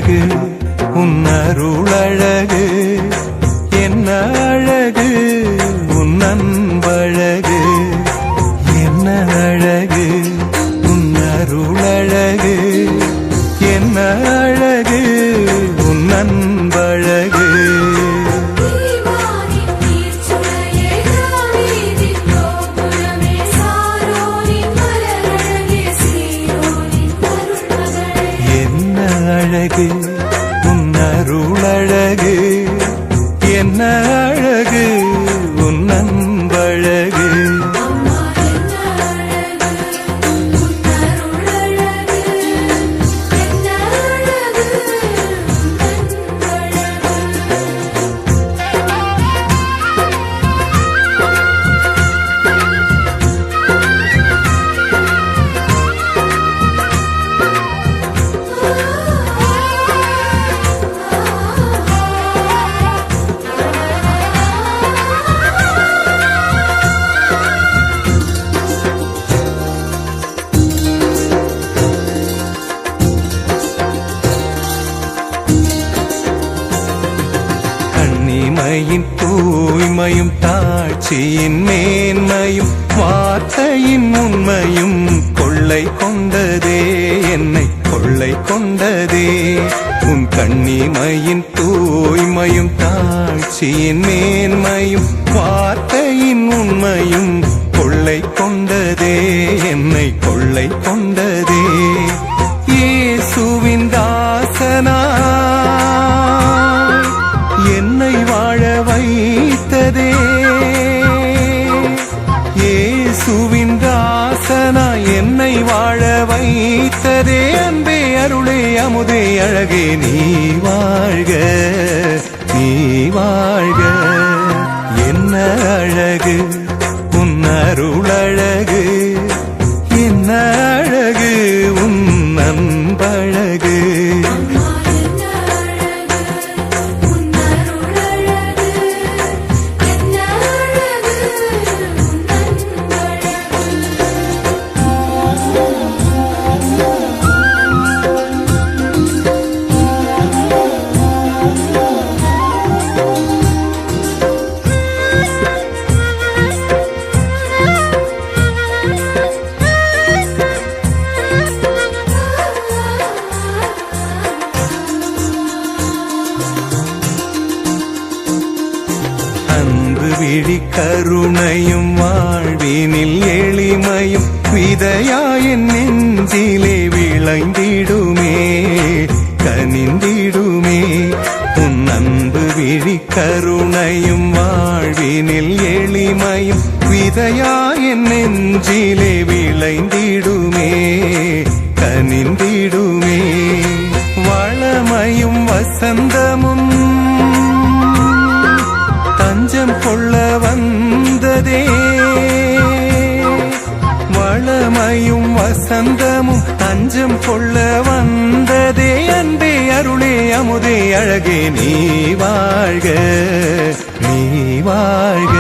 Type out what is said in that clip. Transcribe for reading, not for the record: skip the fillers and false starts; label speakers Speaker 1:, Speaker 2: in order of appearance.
Speaker 1: அழகு உன் அருளழகு, என்ன அழகு உன் அன்பழகு, என்ன அழகு உன் அருளழகு, என்ன அழகு உன் அன்பழகு. அழகு உன் அருளழகு, என்ன அழகு உன் அன்பழகு. கண்ணிமையின் தூய்மையும் தாட்சியின் மேன்மையும் வார்த்தையின் உண்மையும் கொள்ளை கொண்டதே, என்னை கொள்ளை கொண்டதே. உன் கண்ணிமையின் தூய்மையும் தாட்சியின் மேன்மையும் வார்த்தையின் உண்மையும் கொள்ளை கொண்டதே, என்னை கொள்ளை கொண்டதே. இயேசுவின் தாசனா என்னை வாழ வைத்ததே, இயேசுவின் தாசனா என்னை வாழ வைத்ததே. அன்பே அருளே அமுதே அழகே நீ வாழ்க, நீ வாழ்க. என்ன அழகு உன் அருளழகு, என்ன அழகு உன் அன்பழகு. அன்பு விழி கருணையும் வாழ்வினில் எளிமையும் விதையாயின் நெஞ்சிலே விளைந்திடுமே, கனிந்திடுமே. உன் அன்பு விழி கருணையும் வாழ்வினில் எளிமையும் விதையாயின் நெஞ்சிலே விளைந்திடுமே, கனிந்திடுமே. வளமையும் வசந்தமும் தஞ்சம் கொள்ள வந்ததே, வளமையும் வசந்தமும் தஞ்சம் கொள்ள வந்ததே. அன்பே அருளே அமுதே அழகே நீ வாழ்க, நீ வாழ்க.